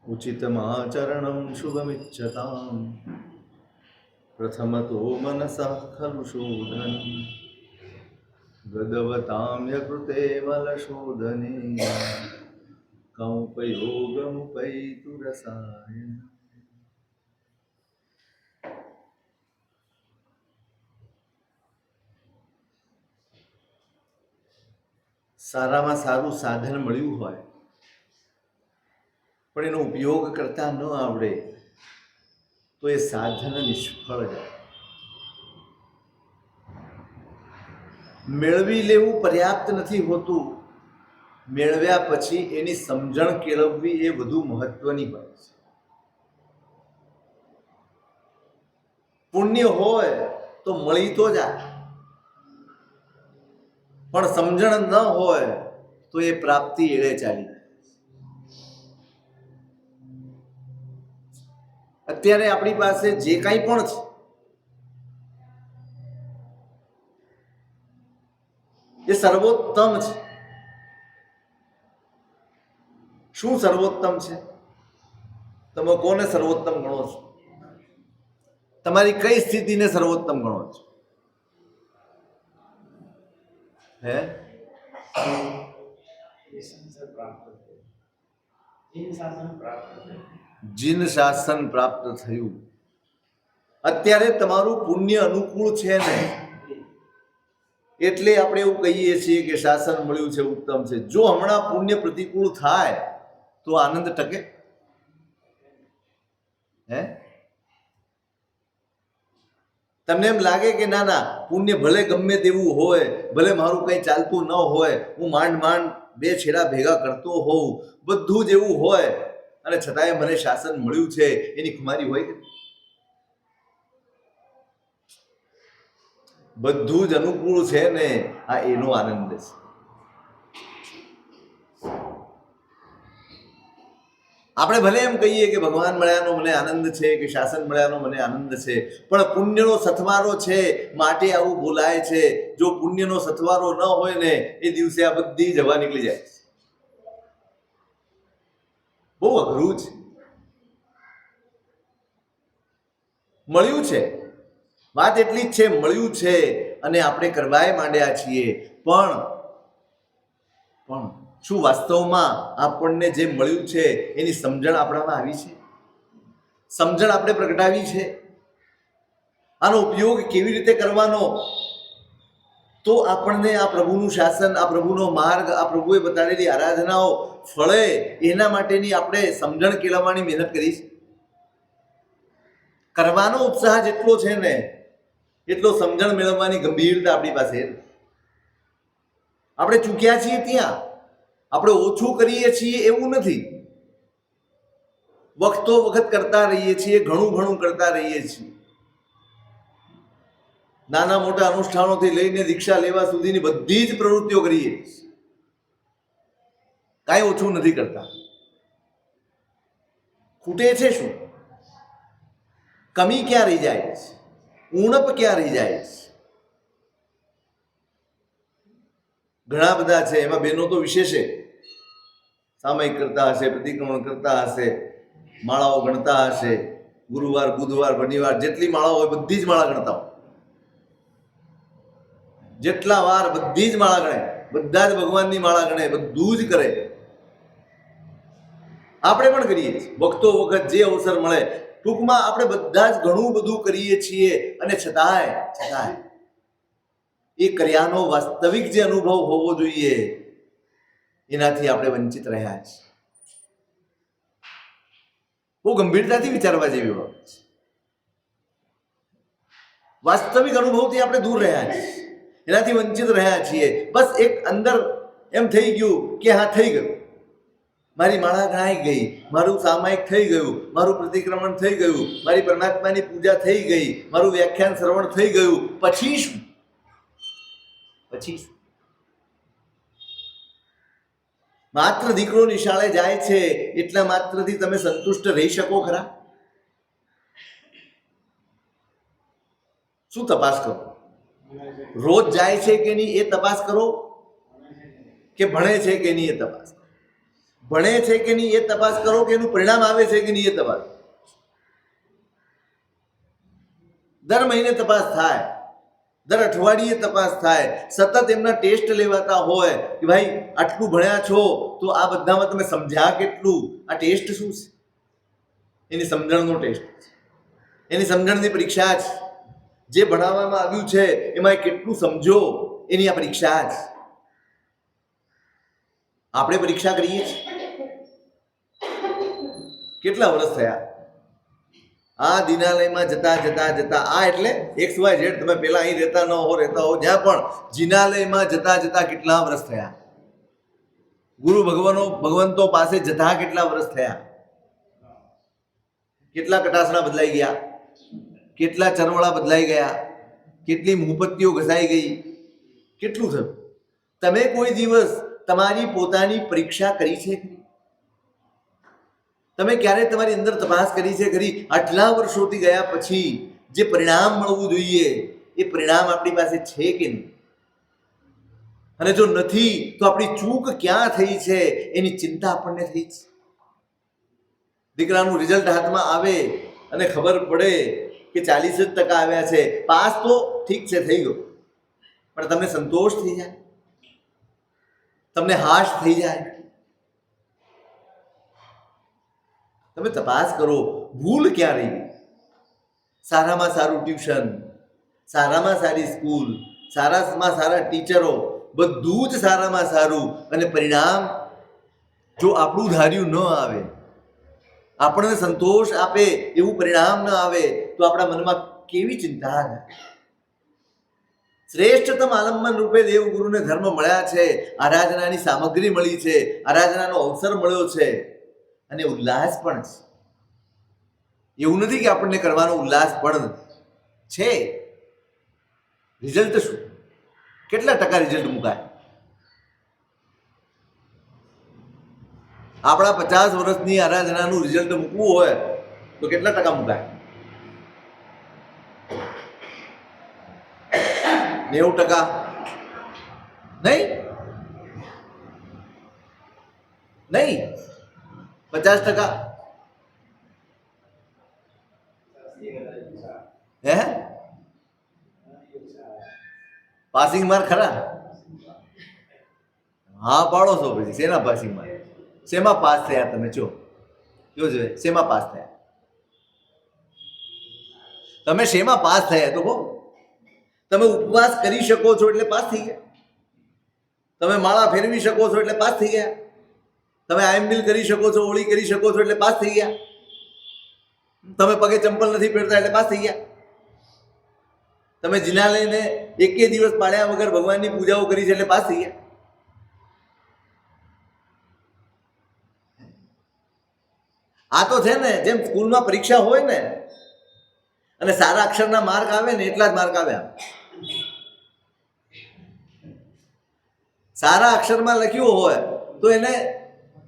उचितमाचरणं शुभमिच्छतां प्रथमतो मनसः खलु शोधनं गदवतां यकृते बलशोधने कमुपयोगमुपैतु रसायन। સારામાં સારું સાધન મળ્યું હોય પણ એનો ઉપયોગ કરતા ન આવડે તો એ સાધન નિષ્ફળ જાય. મેળવી લેવું પર્યાપ્ત નથી હોતું, મેળવ્યા પછી એની સમજણ કેળવવી એ વધુ મહત્વની હોય છે. પુણ્ય હોય તો મળી તો જાય, પણ સમજણ ન હોય તો એ પ્રાપ્તિ એળે ચાલી જાય. અત્યારે આપણી પાસે જે કાંઈ પણ છે એ સર્વોત્તમ છે. શું સર્વોત્તમ છે? તમે કોને સર્વોત્તમ ગણો છો? તમારી કઈ સ્થિતિને સર્વોત્તમ ગણો છો? હે? જીન શાસન પ્રાપ્ત થયું. અત્યારે તમારું પુણ્ય અનુકૂળ છે ને, એટલે આપણે એવું કહીએ છીએ કે શાસન મળ્યું છે, ઉત્તમ છે. જો હમણાં પુણ્ય પ્રતિકૂળ થાય તો આનંદ ટકે? હે? તમને એમ લાગે કે ના ના, પુણ્ય ભલે ગમે તેવું હોય, ભલે મારું કંઈ ચાલતું ન હોય, હું માંડ માંડ બે છેડા ભેગા કરતો હોઉં, બધું જ એવું હોય, અને છતાંય મને શાસન મળ્યું છે, એની ખુમારી હોય કે? બધું જ અનુકૂળ છે ને, આ એનો આનંદ છે. આપણે ભલે એમ કહીએ કે ભગવાન મળ્યાનો મને આનંદ છે, કે શાસન મળ્યાનો મને આનંદ છે, પણ પુણ્યનો સથવારો છે માટે આવું બોલાય છે. જો પુણ્યનો સથવારો ન હોય ને, એ દિવસે આ બધી જ હવા નીકળી જાય. બહુ અઘરું છે. મળ્યું છે, વાત એટલી જ છે, મળ્યું છે અને આપણે કરવાય માંડ્યા છીએ. પણ શું વાસ્તવમાં આપણને જે મળ્યું છે એની સમજણ આપણામાં આવી છે? સમજણ આપણે પ્રગટાવી છે? આનો ઉપયોગ કેવી રીતે કરવાનો? તો આપણને આ પ્રભુનું શાસન, આ પ્રભુનો માર્ગ, આ પ્રભુએ બતાડેલી આરાધનાઓ ફળે, એના માટેની આપણે સમજણ કેળવવાની મહેનત કરી છે. કરવાનો ઉત્સાહ જેટલો છે ને, એટલો સમજણ મેળવવાની ગંભીરતા આપણી પાસે. આપણે ચૂક્યા છીએ ત્યાં, આપણે ઓછું કરીએ છીએ એવું નથી. વખતો વખત કરતા રહીએ છીએ, ઘણું ઘણું કરતા રહીએ છીએ. નાના મોટા અનુષ્ઠાનોથી લઈને દીક્ષા લેવા સુધીની બધી જ પ્રવૃત્તિઓ કરીએ, કાંઈ ઓછું નથી કરતા. ખૂટે છે શું? કમી ક્યાં રહી જાય છે? ઉણપ ક્યાં રહી જાય છે? ઘણા બધા છે, એમાં બહેનો તો વિશેષે સામયિક કરતા હશે, પ્રતિક્રમણ કરતા હશે, માળાઓ ગણતા હશે, ગુરુવાર, બુધવાર, શનિવાર જેટલી માળાઓ હોય બધી જ માળા ગણતા હોય. જેટલા વાર બધી જ માળા ગણે, બધા જ ભગવાનની માળા ગણે, બધું જ કરે. આપણે પણ કરીએ છીએ વખતો વખત જે અવસર મળે. ટૂંકમાં આપણે બધા જ ઘણું બધું કરીએ છીએ, અને છતાંય એ કર્યાનો વાસ્તવિક જે અનુભવ હોવો જોઈએ એનાથી આપણે વંચિત રહ્યા છીએ. બહુ ગંભીરતાથી વિચારવા જેવી વાત છે. વાસ્તવિક અનુભવથી આપણે દૂર રહ્યા છીએ, એનાથી વંચિત રહ્યા છીએ. બસ એક અંદર એમ થઈ ગયું કે હા, થઈ ગયું, મારી માળા ગણાઈ ગઈ, મારું સામાયિક થઈ ગયું, મારું પ્રતિક્રમણ થઈ ગયું, મારી પરમાત્માની પૂજા થઈ ગઈ, મારું વ્યાખ્યાન શ્રવણ થઈ ગયું. પછી શું? માત્ર દીકરો નિશાળે જાય છે એટલા માત્રથી તમે સંતુષ્ટ રહી શકો ખરા? શું તપાસ કરો? રોજ જાય છે કે નહીં એ તપાસ કરો, કે ભણે છે કે નહીં એ તપાસ કરો. ભણે છે કે નહીં એ તપાસ કરો, કે એનું પરિણામ આવે છે કે નહીં એ તપાસ. દર મહિને તપાસ થાય, દર અઠવાડિયે તપાસ થાય, સતત એમના ટેસ્ટ લેવાતા હોય કે ભાઈ આટલું ભણ્યા છો તો આ બધામાં તમે સમજ્યા કેટલું. આ ટેસ્ટ શું છે? એની સમજણનો ટેસ્ટ છે, એની સમજણની પરીક્ષા છે. જે ભણાવવામાં આવ્યું છે એમાં કેટલું સમજો એની આ પરીક્ષા છે. આપણે પરીક્ષા કરીએ છીએ. કેટલા વર્ષ થયા આ દિનાલયમાં જતા જતા જતા? આ એટલે XYZ, તમે પેલા અહીં રહેતા ન હો, રહેતા હો જ્યાં પણ, જિનાલયમાં જતા જતા કેટલા વર્ષ થયા? ગુરુ ભગવંતો પાસે જતા કેટલા વર્ષ થયા? કેટલા કટાસણા બદલાઈ ગયા? કેટલા ચરવળા બદલાઈ ગયા? કેટલી મુહપત્તીઓ ઘસાઈ ગઈ? કેટલું થયું? તમે કોઈ દિવસ તમારી પોતાની પરીક્ષા કરી છે? તમે ક્યારે તમારી અંદર તપાસ કરી છે ખરી? આટલા વર્ષોથી ગયા પછી જે પરિણામ મળવું જોઈએ એ પરિણામ આપણી પાસે છે કે નહીં? અને જો નથી તો આપણી ચૂક ક્યાં થઈ છે એની ચિંતા આપણને થઈ છે. દીકરાનું રિઝલ્ટ હાથમાં આવે અને ખબર પડે કે 40% આવ્યા છે, પાસ તો ઠીક છે થઈ ગયો, પણ તમને સંતોષ થઈ જાય, તમને હાશ થઈ જાય. તમે તપાસ કરો ભૂલ ક્યાં રહી. સારામાં સારું ટ્યુશન, સારામાં સારી સ્કૂલ, સારામાં સારા ટીચરો, બધું જ સારામાં સારું, અને પરિણામ જો આપણું ધાર્યું ન આવે, આપણને સંતોષ આપે એવું પરિણામ ન આવે તો આપણા મનમાં કેવી ચિંતા થાય. શ્રેષ્ઠતમ આલંબન રૂપે દેવગુરુને ધર્મ મળ્યા છે, આરાધનાની સામગ્રી મળી છે, આરાધનાનો અવસર મળ્યો છે, અને ઉલ્લાસ પણ છે. એવું નથી કે આપણને કરવાનો ઉલ્લાસ પણ છે. રિઝલ્ટ શું? કેટલા ટકા રિઝલ્ટ મુકાય? આપણા 50 વર્ષની આરાધનાનું રિઝલ્ટ મૂકવું હોય તો કેટલા ટકા મુકાય? 90%? નહીં, 50%? હે? પાસિંગ માર્ક ખરા? હા પાડો છો પછી. શેના પાસિંગ માર્ક? શેમાં પાસ થયા તમે? જો જોઈએ શેમાં પાસ થયા તમે? શેમાં પાસ થયા તો કહો. તમે ઉપવાસ કરી શકો છો એટલે પાસ થઈ ગયા. તમે માળા ફેરવી શકો છો એટલે પાસ થઈ ગયા. તમે આયંબિલ કરી શકો છો, હોળી કરી શકો છો એટલે પાસ થઈ ગયા. તમે પગે ચંપલ નથી પહેરતા એટલે પાસ થઈ ગયા. તમે જિનાલયને એકે દિવસ પાડ્યા વગર ભગવાનની પૂજાઓ કરી છે એટલે પાસ થઈ ગયા. આ તો છે ને જેમ સ્કૂલમાં પરીક્ષા હોય ને અને સારા અક્ષરના માર્ક આવે ને એટલા જ માર્ક આવ્યા. સારા અક્ષરમાં લખ્યું હોય તો એને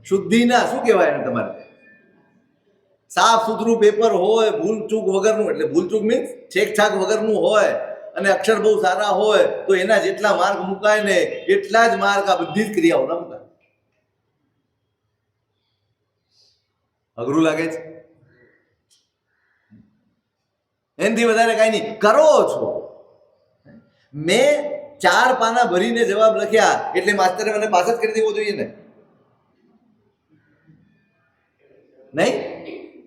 શુદ્ધિના શું કહેવાય? એને તમારે સાફ સુથરું પેપર હોય, ભૂલ ચૂક વગરનું, એટલે ભૂલ ચૂક મીન્સ છેકછાક વગરનું હોય, અને અક્ષર બહુ સારા હોય તો એના જેટલા માર્ક મુકાય ને એટલા જ માર્ક આ બધી જ ક્રિયાઓના મુકાય. અઘરું લાગે છે? એનાથી વધારે કાંઈ નહીં. કરો છો. મેં 4 પાના ભરીને જવાબ લખ્યા એટલે માસ્તરે મને પાસ જ કરી દેવો જોઈએ ને? નહીં,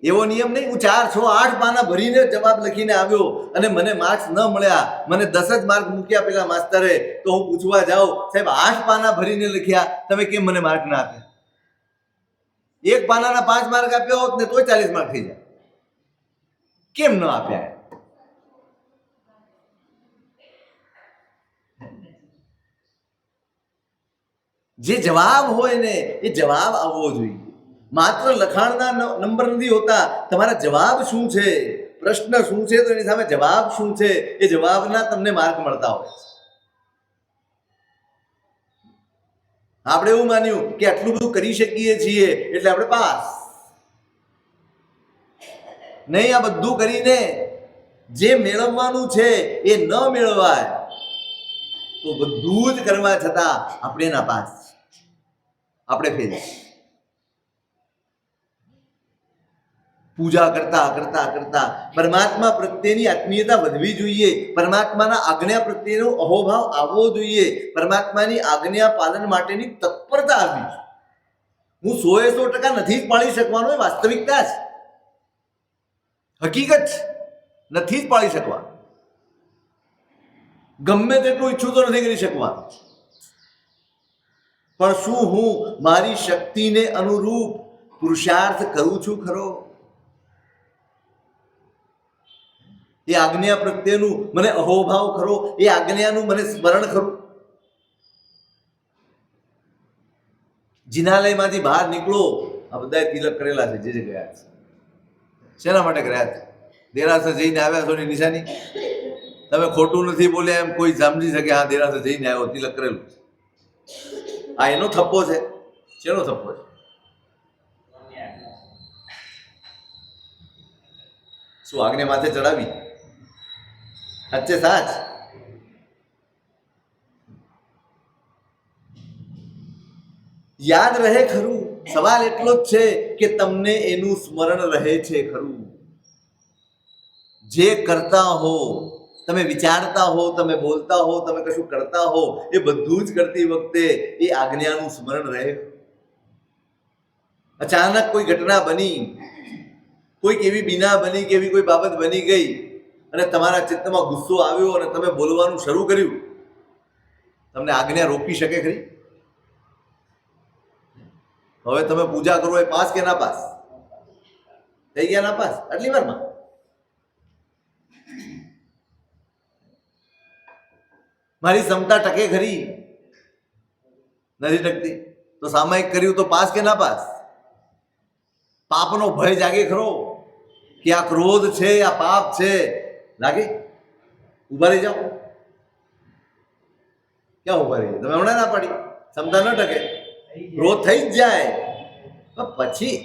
એવો નિયમ નહીં. હું 4, 6, 8 પાના ભરીને જવાબ લખીને આવ્યો અને મને માર્ક્સ ન મળ્યા, મને 10 જ માર્ક મૂક્યા પેલા માસ્તરે, તો હું પૂછવા જાઉં, સાહેબ 8 પાના ભરીને લખ્યા, તમે કેમ મને માર્ક ના આપ્યા? 1 પાનાના 5 માર્ક આપ્યા હોત ને તોય 40 માર્ક થઈ જાય. કેમ ન આપ્યા? જે જવાબ હોય ને એ જવાબ આવવો જોઈએ. માત્ર લખાણના નંબર નથી હોતા, તમારા જવાબ શું છે, પ્રશ્ન શું છે તો એની સામે જવાબ શું છે, એ જવાબના તમને માર્ક મળતા હોય. આપણે એવું માન્યું કે આટલું બધું કરી શકીએ છીએ એટલે આપણે પાસ. નહીં, આ બધું કરીને જે મેળવવાનું છે એ ન મેળવાય તો બધું જ કરવા છતાં આપણે નાપાસ, આપણે ફેલ. પૂજા કરતા કરતા કરતા પરમાત્મા પ્રત્યેની આત્મીયતા વધવી જોઈએ, પરમાત્માના આજ્ઞા પ્રત્યેનો અહોભાવ આવવો જોઈએ, પરમાત્માની આજ્ઞા પાલન માટેની તત્પરતા આવવી જોઈએ. હું 100% નથી જ પાળી શકવાનો, એ વાસ્તવિકતા છે, હકીકત છે. નથી જ પાળી શકવાનો. ગમે તેટલું ઈચ્છું તો નથી કરી શકવાનું. પણ શું હું મારી શક્તિને અનુરૂપ પુરુષાર્થ કરું છું ખરો? એ આજ્ઞા પ્રત્યેનું મને અહોભાવ ખરો? એ આજ્ઞાનું મને સ્મરણ ખરું? જિનાલયમાંથી બહાર નીકળો, આ બધા તિલક કરેલા છે, જે ગયા છે. શેના માટે કર્યા છે? દેરાસર જઈને આવ્યા છો ની નિશાની. તમે ખોટું નથી બોલ્યા એમ કોઈ સમજી શકે, હા દેરાસર જઈને આવ્યો, તિલક કરેલું છે. આ એનો થપ્પો છે. શેનો થપ્પો છે? શું આગને માથે ચડાવી? સાચે સાચ. યાદ રહે ખરું? સવાલ એટલો જ છે કે તમને એનું સ્મરણ રહે છે ખરું? જે કરતા હો, તમે વિચારતા હો, તમે બોલતા હો, તમે કશું કરતા હો, એ બધું જ કરતી વખતે એ આજ્ઞાનું સ્મરણ રહે? અચાનક કોઈ ઘટના બની, કોઈક એવી બીના બની કે એવી કોઈ બાબત બની ગઈ અને તમારા ચિત્તમાં ગુસ્સો આવ્યો અને તમે બોલવાનું શરૂ કર્યું, તમને આજ્ઞા રોકી શકે ખરી? હવે તમે પૂજા કરો, એ પાસ કે ના પાસ? થઈ ગયા ના પાસ આટલી વારમાં? મારી ક્ષમતા ટકે ખરી? નથી ટકતી. તો સામાયિક કર્યું તો પાસ કે ના પાસ? પાપનો ભય જાગે ખરો કે આ ક્રોધ છે, આ પાપ છે? લાગે? ઉભા રહી જાઓ. ક્યાં ઉભા રહી? તમે હમણાં ના પાડી, ક્ષમતા ન ટકે, ક્રોધ થઈ જ જાય. પછી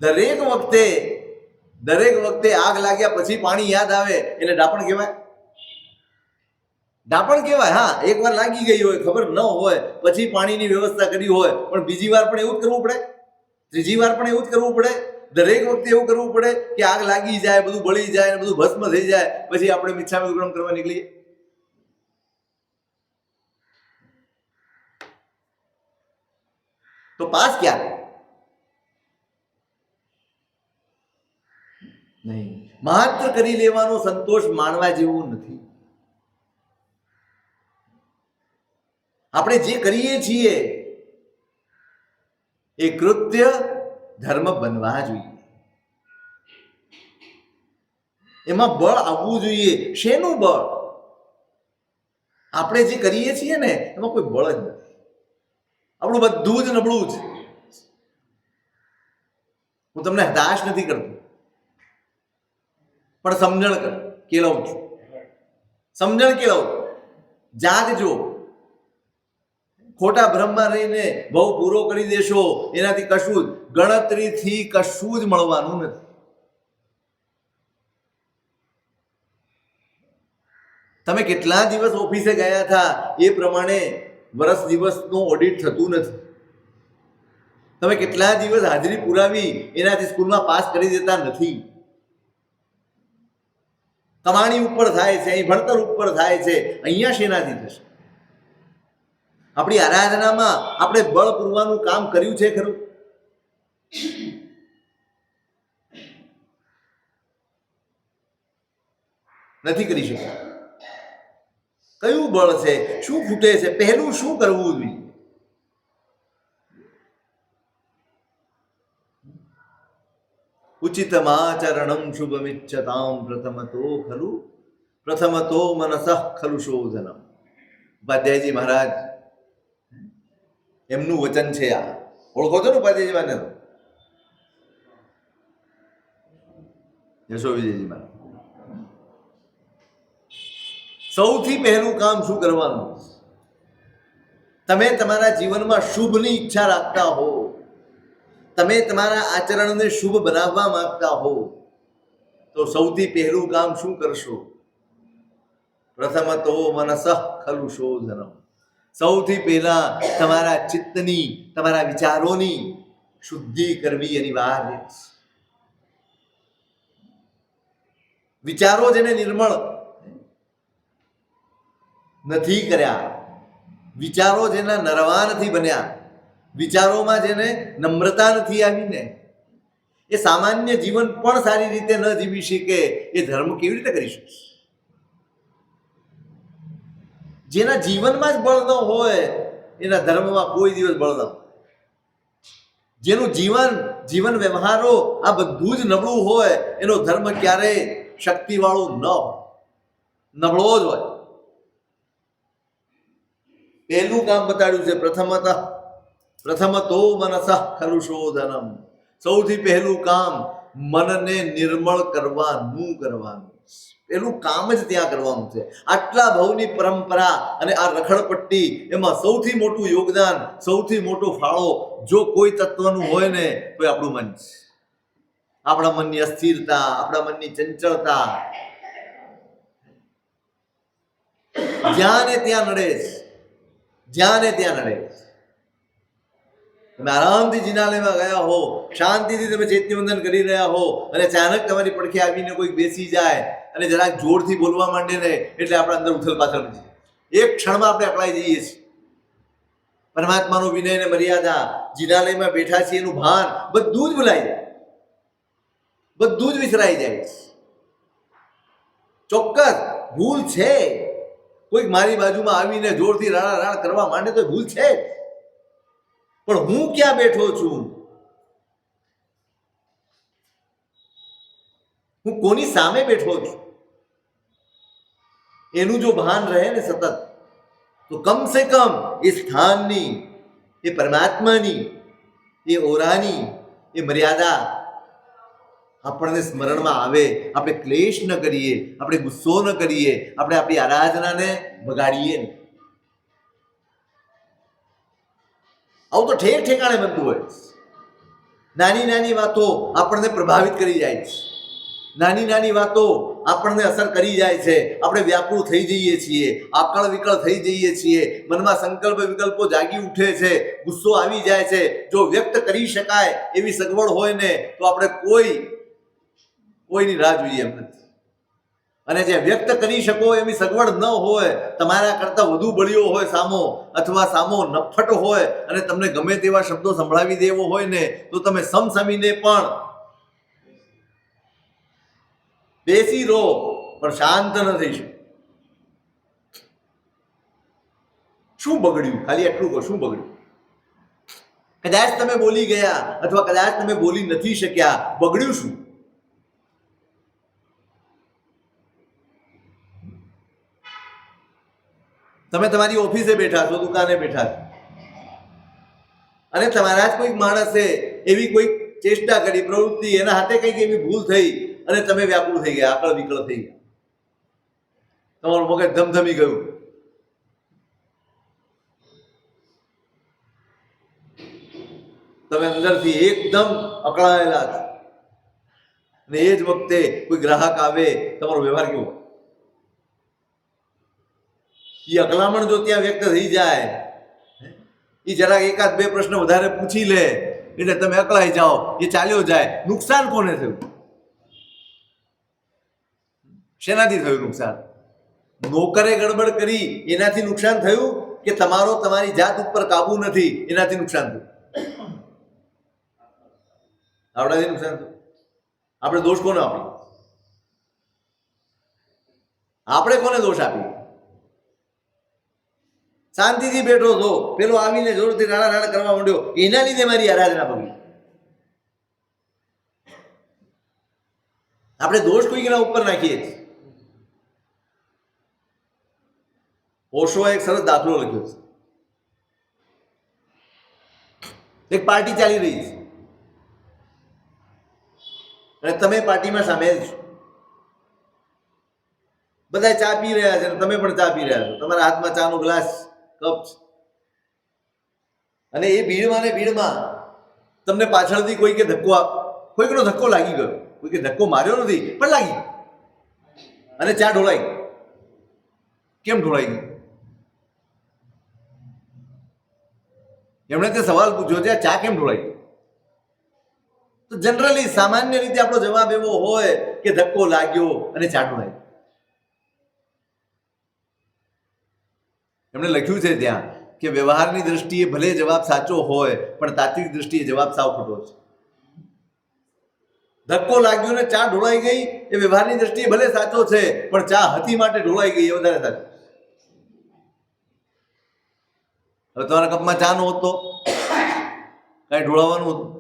દરેક વખતે આગ લાગ્યા પછી પાણી યાદ આવે એટલે ડાપણ કહેવાય? ડાપણ કહેવાય. હા, એકવાર લાગી ગઈ હોય, ખબર ન હોય, પછી પાણીની વ્યવસ્થા કરી હોય, પણ બીજી વાર પણ એવું જ કરવું પડે, ત્રીજી વાર પણ એવું જ કરવું પડે, દરેક વખતે એવું કરવું પડે કે આગ લાગી જાય, બધું બળી જાય, બધું ભસ્મ થઈ જાય, પછી આપણે મિચ્છામી દુક્કડમ કરવા નીકળીએ? તો પાસ ક્યારે? નહીં. માત્ર કરી લેવાનો સંતોષ માણવા જેવું નથી. આપણે જે કરીએ છીએ એ કૃત્ય ધર્મ બનવા જોઈએ. એમાં બળ આવવું જોઈએ. શેનું બળ? આપણે જે કરીએ છીએ ને એમાં કોઈ બળ જ નથી. આપણું બધું જ નબળું છે. હું તમને હતાશ નથી કરતો, પણ સમજણ કેળવું છું. સમજણ કેળવું. જાગજો. ખોટા ભ્રમમાં રહીને બહુ પૂરો કરી દેશો, એનાથી કશું જ, ગણતરીથી કશું જ મળવાનું નથી. તમે કેટલા દિવસ ઓફિસે ગયા હતા એ પ્રમાણે વર્ષ દિવસનું ઓડિટ થતું નથી. તમે કેટલા દિવસ હાજરી પુરાવી એનાથી સ્કૂલમાં પાસ કરી દેતા નથી. કમાણી ઉપર થાય છે, અહીં ભણતર ઉપર થાય છે, અહીંયા શેનાથી થશે? આપણી આરાધનામાં આપણે બળ પૂરવાનું કામ કર્યું છે ખરું? નથી કરી શક્યા. કયું બળ છે? શું ખૂટે છે? પહેલું શું કરવું જોઈએ? ઉચિતમાચરણમ શુભમિચ્છતામ પ્રથમતો ખલુ પ્રથમતો મનસઃ ખલુ શોધનમ. ઉપાધ્યાયજી મહારાજ, એમનું વચન છે આ. ઓળખો છો ને ઉપાધ્યાયજી મહારાજ? યશો વિજયજી મહારાજ. સૌથી પહેલું કામ શું કરવાનું? તમે તમારા જીવનમાં શુભની ઈચ્છા રાખતા હો, તમે તમારા આચરણને શુભ બનાવવા માંગતા હો, તો સૌથી પહેલું કામ શું કરશો? પ્રથમતો મનસઃ ખલુ શોધનમ. સૌથી પહેલા તમારા ચિત્તની, તમારા વિચારોની શુદ્ધિ કરવી અનિવાર્ય છે. વિચારો જેને નિર્મળ નથી કર્યા, વિચારો જેના નરવા નથી બન્યા, વિચારોમાં જેને નમ્રતા નથી આવીને, એ સામાન્ય જીવન પણ સારી રીતે ન જીવી શકે. એ ધર્મ કેવી રીતે કરી શકશે? જેના જીવનમાં જ બળ ન હોય એના ધર્મમાં કોઈ દિવસ બળ ન હોય. જેનું જીવન વ્યવહારો આ બધું જ નબળું હોય એનો ધર્મ ક્યારેય શક્તિવાળો ન હોય, નબળો જ હોય. પહેલું કામ બતાડ્યું છે, પ્રથમતો મનસઃ ખલુ શોધનમ. સૌથી પહેલું કામ મનને નિર્મળ કરવાનું. પેલું કામ જ ત્યાં કરવાનું છે. આટલા ભવની પરંપરા અને આ રખડપટ્ટી, એમાં સૌથી મોટું યોગદાન, સૌથી મોટો ફાળો જો કોઈ તત્વનું હોય ને તો આપણું મન છે. આપણા મનની અસ્થિરતા, આપણા મનની ચંચળતા જ્યાં ને ત્યાં નડે છે, જ્યાં ને ત્યાં નડે. તમે આરામથી જિનાલયમાં ગયા હો, શાંતિથી તમે ચૈત્યવંદન કરી રહ્યા હો, અને અચાનક તમારી પડખે આવીને કોઈ બેસી જાય અને જરાક જોરથી બોલવા માંડે ને એટલે આપણા અંદર ઉથલ પાથલ નથી. એક ક્ષણમાં આપણે અકળાઈ જઈએ છીએ. પરમાત્માનો વિનય ને મર્યાદા, જિનાલયમાં બેઠા છીએ એનું ભાન બધું જ ભૂલાઈ જાય, બધું જ વિસરાઈ જાય. ચોક્કસ ભૂલ છે. કોઈક મારી બાજુમાં આવીને જોરથી રાડા કરવા માંડે તો ભૂલ છે, પણ હું ક્યાં બેઠો છું, હું કોની સામે બેઠો છું, એનું જો ભાન રહે ને સતત, તો કમ સે કમ એ સ્થાનની, એ પરમાત્માની, એ ઓરાની, એ મર્યાદા આપણને સ્મરણમાં આવે. આપણે ક્લેશ ન કરીએ, આપણે ગુસ્સો ન કરીએ, આપણે આપણી આરાધનાને બગાડીએ નહીં. આવું તો ઠેર ઠેકાણે બનતું હોય. નાની નાની વાતો આપણને પ્રભાવિત કરી જાય છે, નાની નાની વાતો આપણને અસર કરી જાય છે. આપણે વ્યાકુળ થઈ જઈએ છીએ, આકળ વિકળ થઈ જઈએ છીએ, મનમાં સંકલ્પ વિકલ્પો જાગી ઉઠે છે, ગુસ્સો આવી જાય છે. જો વ્યક્ત કરી શકાય એવી સગવડ હોય ને તો આપણે કોઈની રાહ જોઈએ એમ નથી. અને જે વ્યક્ત કરી શકો એવી સગવડ ન હોય, તમારા કરતાં વધુ બળ્યો હોય સામો, અથવા સામો નફ્ફટ હોય અને તમને ગમે તેવા શબ્દો સંભળાવી દેવો હોય ને તો તમે સમસમીને પણ બેસી રહો, પણ શાંત ન થઈ શકો. શું બગડ્યું? ખાલી એટલું કહો, શું બગડ્યું? કદાચ તમે બોલી ગયા અથવા કદાચ તમે બોલી નથી શક્યા, બગડ્યું શું? તમે તમારી ઓફિસે બેઠા છો, દુકાને બેઠા છો, અને તમારા જ કોઈક માણસે એવી કોઈક ચેષ્ટા કરી, પ્રવૃત્તિ, એના હાથે કંઈક એવી ભૂલ થઈ અને તમે વ્યાકુળ થઈ ગયા, આકળ વિકળ થઈ ગયા, તમારું મગજ ધમધમી ગયું. તમે અંદરથી એકદમ અકળાયેલા છો. અને એ જ વખતે કોઈ ગ્રાહક આવે, તમારો વ્યવહાર કેવો? એ અકળામણ જો ત્યાં વ્યક્ત થઈ જાય, એ જરાક એકાદ બે પ્રશ્ન વધારે પૂછી લે એટલે તમે અકળાઈ જાઓ, એ ચાલ્યો જાય. નુકસાન કોને થયું? શેનાથી થયું નુકસાન? નોકરે ગડબડ કરી એનાથી નુકસાન થયું કે તમારી જાત ઉપર કાબુ નથી એનાથી નુકસાન થયું? આપણાથી નુકસાન થયું. આપણે દોષ કોને આપીએ? આપણે કોને દોષ આપીએ? શાંતિથી બેઠો છો, પેલો આવીને જોરથી રાડા કરવા માંડ્યો, એના લીધે મારી આરાધના બગડી. આપણે દોષ કોઈના ઉપર નાખીએ છીએ. ઓશોએ એક સરસ દાખલો લખ્યો છે. એક પાર્ટી ચાલી રહી છે અને તમે પાર્ટીમાં સામેલ છો. બધા ચા પી રહ્યા છે, તમે પણ ચા પી રહ્યા છો, તમારા હાથમાં ચાનો ગ્લાસ, કપ છે, અને એ ભીડમાં તમને પાછળથી કોઈકનો ધક્કો લાગી ગયો. કોઈકે ધક્કો માર્યો નથી, પણ લાગી ગયો અને ચા ઢોળાઈ ગઈ. કેમ ઢોળાઈ ગઈ? એમણે તે સવાલ પૂછ્યો છે, ચા કેમ ઢોળાઈ ગઈ? તો જનરલી સામાન્ય રીતે આપણો જવાબ એવો હોય કે ધક્કો લાગ્યો અને ચાટું આવ્યું. એમણે લખ્યું છે ત્યાં કે વ્યવહારની દ્રષ્ટિએ ભલે જવાબ સાચો હોય પણ તાત્વિક દ્રષ્ટિએ જવાબ સાવ ખોટો છે. ધક્કો લાગ્યો ને ચા ઢોળાઈ ગઈ એ વ્યવહારની દ્રષ્ટિએ ભલે સાચો છે પણ ચા હતી માટે ઢોળાઈ ગઈ એ વધારે સાચું. હવે તમારા કપમાં ચા નો હતો, કઈ ઢોળાવાનું હતું.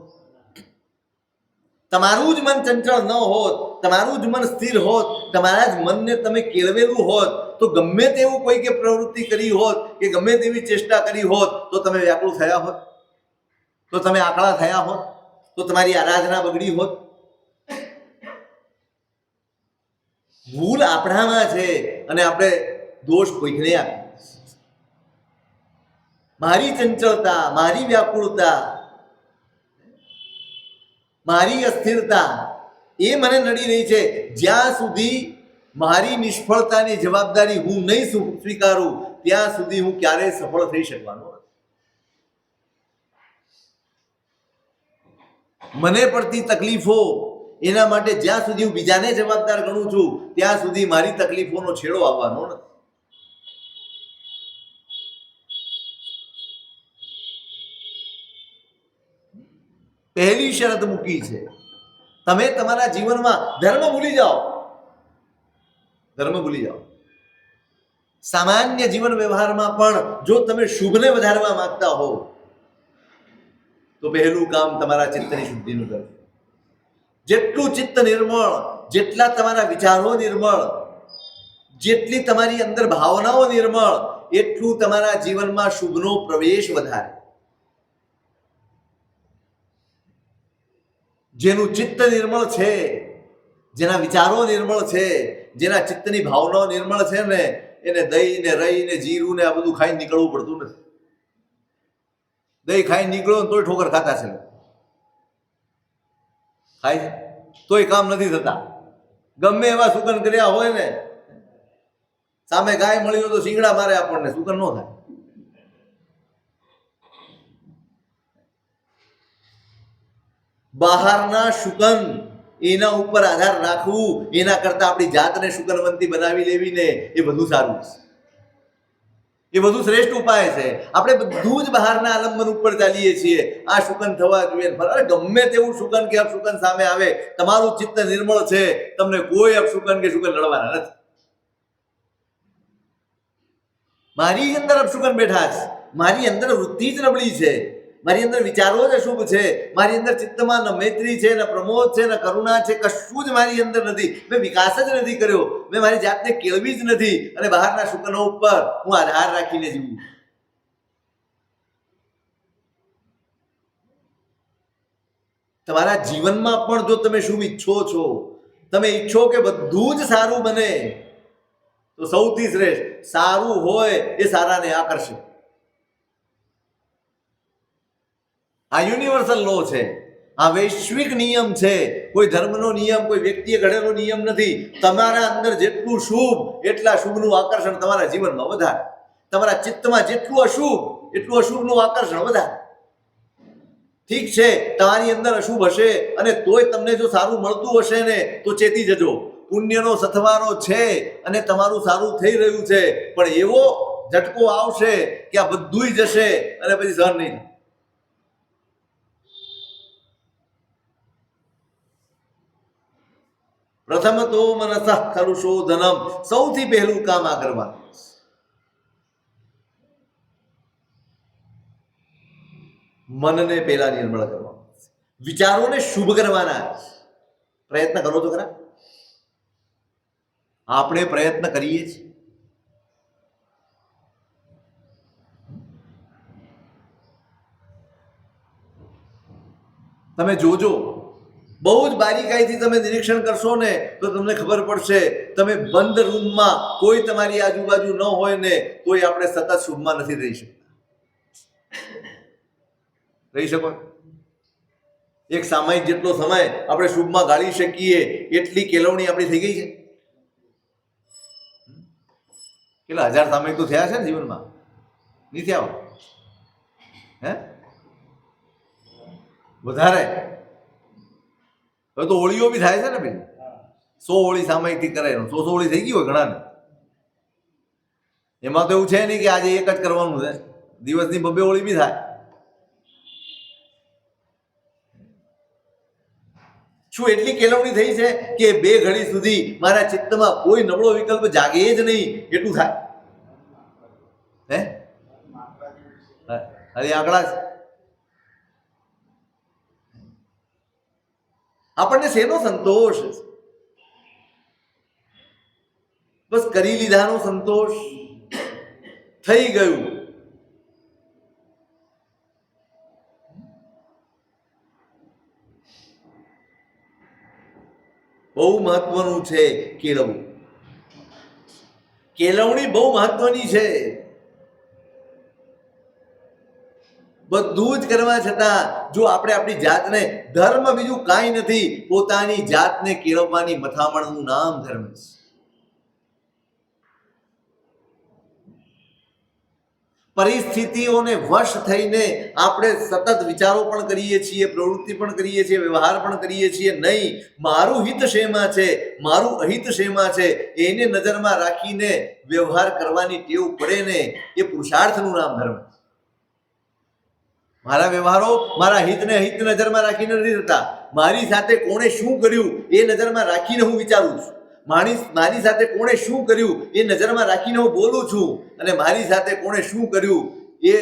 તમારું જ મન ચંચળ ન હોત, તમારું જ મન સ્થિર હોત, તમારા જ મનને તમે કેળવેલું હોત તો ગમે તેવું કોઈ કે પ્રવૃત્તિ કરી હોત કે ગમે તેવી ચેષ્ટા કરી હોત તો તમે વ્યાકુળ થયા હોત, તો તમે આકળા થયા હોત, તો તમારી આરાધના બગડી હોત. ભૂલ આપણામાં છે અને આપણે દોષ કોઈને આપીએ. મારી ચંચળતા, મારી વ્યાકુળતા, મારી અસ્થિરતા એ મને નડી રહી છે. જ્યાં સુધી મારી નિષ્ફળતાની જવાબદારી હું નહીં સ્વીકારું ત્યાં સુધી હું ક્યારેય સફળ થઈ શકવાનો નથી. મને પડતી તકલીફો એના માટે જ્યાં સુધી હું બીજાને જવાબદાર ગણું છું ત્યાં સુધી મારી તકલીફોનો છેડો આવવાનો નથી. પહેલી શરત મૂકી છે, તમે તમારા જીવનમાં ધર્મ ભૂલી જાઓ. ધર્મ ભૂલી જાઓ. સામાન્ય જીવન વ્યવહારમાં પણ જો તમે શુભને વધારવા માંગતા હો તો પહેલું કામ તમારા ચિત્તની શુદ્ધિનું કરવું. જેટલું ચિત્ત નિર્મળ, જેટલા તમારા વિચારો નિર્મળ, જેટલી તમારી અંદર ભાવનાઓ નિર્મળ, એટલું તમારા જીવનમાં શુભનો પ્રવેશ વધારે. જેનું ચિત્ત નિર્મળ છે, જેના વિચારો નિર્મળ છે, જેના ચિત્તની ભાવનાઓ નિર્મળ છે ને એને દહીં ને રહી ને જીરું ને આ બધું ખાઈને નીકળવું પડતું નથી. દહીં ખાઈને નીકળો તોય ઠોકર ખાતા છે, ખાય છે તોય કામ નથી થતા. ગમે એવા સુકન કર્યા હોય ને, સામે ગાય મળી હોય તો શીંગડા મારે આપણને, સુકન ન થાય. બહારના શુકન એના ઉપર આધાર રાખવું એના કરતા આપણી જાતને શુકનવંતી બનાવી લેવી ને એ વધુ સારું છે, એ વધુ શ્રેષ્ઠ ઉપાય છે. આપણે બધું જ બહારના આલંબન ઉપર ચાલીએ છીએ. આ શુકન થવા જોઈએ, અરે ગમે તેવું શુકન કે અપશુકન સામે આવે, તમારું ચિત્ત નિર્મળ છે, તમને કોઈ અપશુકન કે શુકન લડવાના નથી. મારી અંદર અપશુકન બેઠા છે, મારી અંદર વૃત્તિ જ નબળી છે, મારી અંદર વિચારો જ અશુભ છે, મારી અંદર ચિત્તમાં ન મૈત્રી છે, ન પ્રમોદ છે, ન કરુણા છે, કશું જ મારી અંદર નથી. મેં વિકાસ જ નથી કર્યો, મેં મારી જાતને કેળવી જ નથી અને બહારના શુકનો ઉપર હું આધાર રાખીને જીવું. તમારા જીવનમાં પણ જો તમે શુભ ઈચ્છો છો, તમે ઈચ્છો કે બધું જ સારું બને, તો સૌથી શ્રેષ્ઠ સારું હોય એ સારાને આકર્ષે. આ યુનિવર્સલ લો છે, આ વૈશ્વિક નિયમ છે. કોઈ ધર્મનો નિયમ, કોઈ વ્યક્તિએ ઘડેલો નિયમ નથી. તમારા અંદર જેટલું શુભ એટલા શુભનું આકર્ષણ તમારા જીવનમાં વધારે. તમારા ચિત્તમાં જેટલું અશુભ એટલું અશુભનું આકર્ષણ વધારે. ઠીક છે, તમારી અંદર અશુભ હશે અને તોય તમને જો સારું મળતું હશે ને તો ચેતી જજો, પુણ્યનો સથવારો છે અને તમારું સારું થઈ રહ્યું છે, પણ એવો ઝટકો આવશે કે આ બધું જશે અને પછી સહન નહીં. પ્રથમ તો મનસઃ ખલુ શોધનમ, સૌથી પહેલું કામ આ કરવાનું. મનને પહેલા નિર્મળ કરવાનું, વિચારોને શુભ કરવાના. પ્રયત્ન કરો તો ખરા. આપણે પ્રયત્ન કરીએ છીએ. તમે જોજો, બહુ જ બારીકાઈથી તમે નિરીક્ષણ કરશો ને તો તમને ખબર પડશે. તમે બંધ રૂમમાં કોઈ તમારી આજુબાજુ ન હોય ને તોય આપણે સતત શુભમાં નથી રહી શકતા. રહી શકો એક સામાયિક જેટલો સમય આપણે શુભમાં ગાળી શકીએ એટલી કેળવણી આપણી થઈ ગઈ છે. કેટલા હજાર સામાયિક તો થયા છે ને જીવનમાં, નહીં થયા? હે વધારે હવે તો હોળીઓ બી થાય છે ને ભાઈ, 100 હોળી સામાયિકથી કરે, 100 હોળી થઈ ગઈ હોય ઘણાને. એમાં તો એવું છે નહીં કે આજે એક જ કરવાનું છે, દિવસની 2 હોળી બી થાય. શું એટલી કેળવણી થઈ છે કે 2 ઘડી સુધી મારા ચિત્તમાં કોઈ નબળો વિકલ્પ જાગે જ નહીં, એટલું થાય? હે અરે આંકડા છે. આપણને શેનો સંતોષ? બસ કરી લીધાનો સંતોષ, થઈ ગયું. બહુ મહત્વનું છે કેળવવું. કેળવણી બહુ મહત્વની છે. બધું જ કરવા છતાં જો આપણે આપણી જાતને, ધર્મ બીજું કાંઈ નથી, પોતાની જાતને કેળવવાની મથામણનું નામ ધર્મ છે. પરિસ્થિતિઓને વશ થઈને આપણે સતત વિચારો પણ કરીએ છીએ, પ્રવૃત્તિ પણ કરીએ છીએ, વ્યવહાર પણ કરીએ છીએ. નહીં, મારું હિત શેમાં છે, મારું અહિત શેમાં છે, એને નજરમાં રાખીને વ્યવહાર કરવાની ટેવ પડે ને, એ પુરુષાર્થનું નામ ધર્મ. મારા વ્યવહારો મારા હિતને અહિત નજરમાં રાખીને નથી થતા. મારી સાથે કોણે શું કર્યું એ નજરમાં રાખીને હું વિચારું છું. મારી સાથે કોણે શું કર્યું એ નજરમાં રાખીને હું બોલું છું, અને મારી સાથે કોણે શું કર્યું એ